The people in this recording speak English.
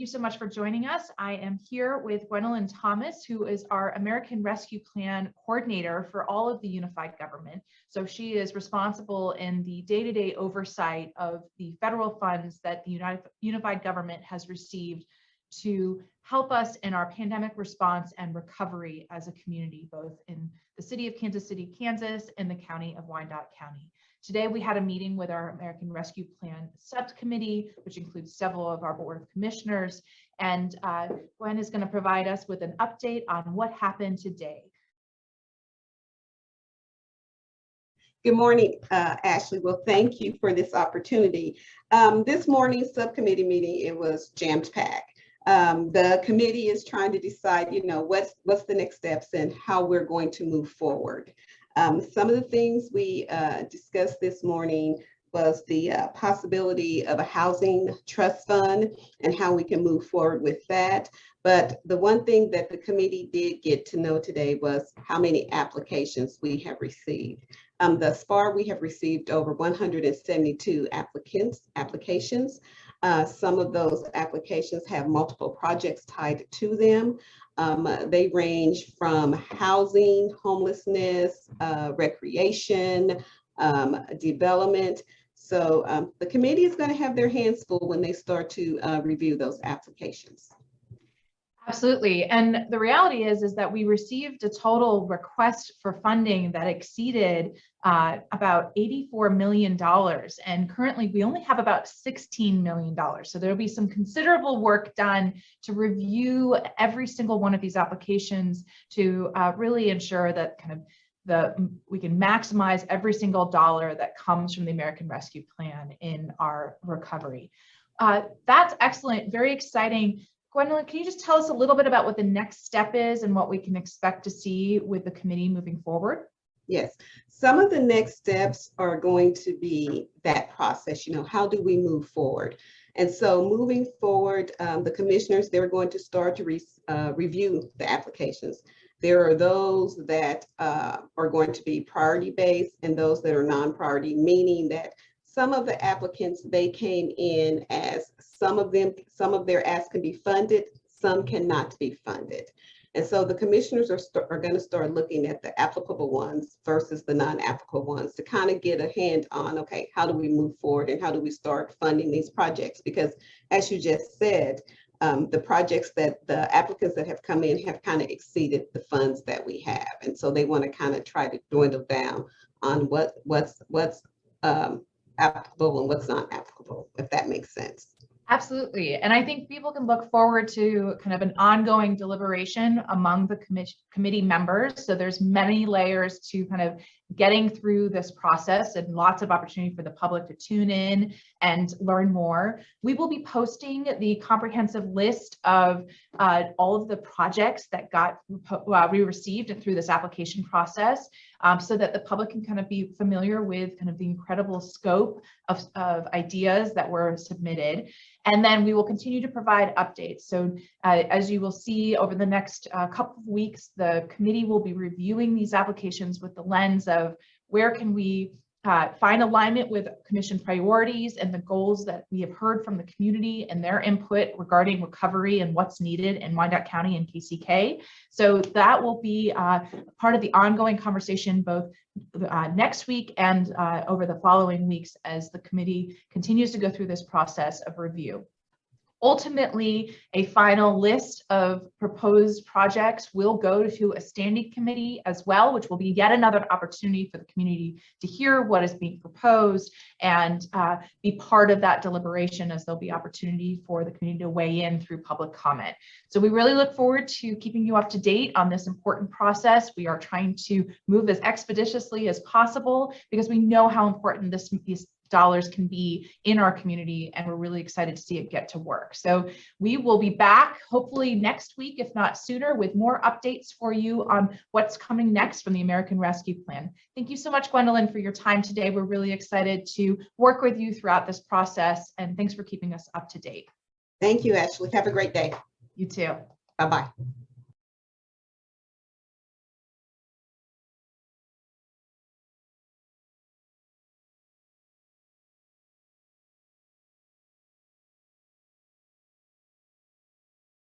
you so much for joining us. I am here with Gwendolyn Thomas, who is our American Rescue Plan coordinator for all of the unified government. So she is responsible in the day-to-day oversight of the federal funds that the unified government has received to help us in our pandemic response and recovery as a community, both in the city of Kansas City, Kansas, and the county of Wyandotte County. Today, we had a meeting with our American Rescue Plan Subcommittee, which includes several of our Board of Commissioners, and Gwen is going to provide us with an update on what happened today. Good morning, Ashley. Well, thank you for this opportunity. This morning's subcommittee meeting, it was jammed-packed. The committee is trying to decide, what's the next steps and how we're going to move forward. Some of the things we discussed this morning was the possibility of a housing trust fund and how we can move forward with that. But the one thing that the committee did get to know today was how many applications we have received. Thus far, we have received over 172 applications. Some of those applications have multiple projects tied to them. They range from housing, homelessness, recreation, development. So the committee is going to have their hands full when they start to review those applications. Absolutely. And the reality is that we received a total request for funding that exceeded about $84 million. And currently we only have about $16 million. So there'll be some considerable work done to review every single one of these applications to really ensure that we can maximize every single dollar that comes from the American Rescue Plan in our recovery. That's excellent, very exciting. Gwendolyn, can you just tell us a little bit about what the next step is and what we can expect to see with the committee moving forward? Yes, some of the next steps are going to be that process, how do we move forward? And so moving forward, the commissioners, they're going to start to review the applications. There are those that are going to be priority-based and those that are non-priority, meaning that some of the applicants, they came in as some of their asks can be funded, some cannot be funded. And so the commissioners are going to start looking at the applicable ones versus the non-applicable ones to kind of get a hand on, okay, how do we move forward and how do we start funding these projects? Because as you just said, the projects that the applicants that have come in have kind of exceeded the funds that we have. And so they want to kind of try to dwindle down on what's applicable and what's not applicable, if that makes sense. Absolutely. And I think people can look forward to kind of an ongoing deliberation among the committee members. So there's many layers to kind of getting through this process and lots of opportunity for the public to tune in and learn more. We will be posting the comprehensive list of all of the projects that we received through this application process so that the public can kind of be familiar with kind of the incredible scope of ideas that were submitted. And then we will continue to provide updates. So as you will see over the next couple of weeks, the committee will be reviewing these applications with the lens of where can we find alignment with commission priorities and the goals that we have heard from the community and their input regarding recovery and what's needed in Wyandotte County and KCK. So that will be part of the ongoing conversation both next week and over the following weeks as the committee continues to go through this process of review. Ultimately, a final list of proposed projects will go to a standing committee as well, which will be yet another opportunity for the community to hear what is being proposed and be part of that deliberation, as there'll be opportunity for the community to weigh in through public comment. So we really look forward to keeping you up to date on this important process. We are trying to move as expeditiously as possible because we know how important these dollars can be in our community, and we're really excited to see it get to work. So we will be back hopefully next week, if not sooner, with more updates for you on what's coming next from the American Rescue Plan. Thank you so much, Gwendolyn, for your time today. We're really excited to work with you throughout this process, and thanks for keeping us up to date. Thank you, Ashley. Have a great day. You too. Bye-bye.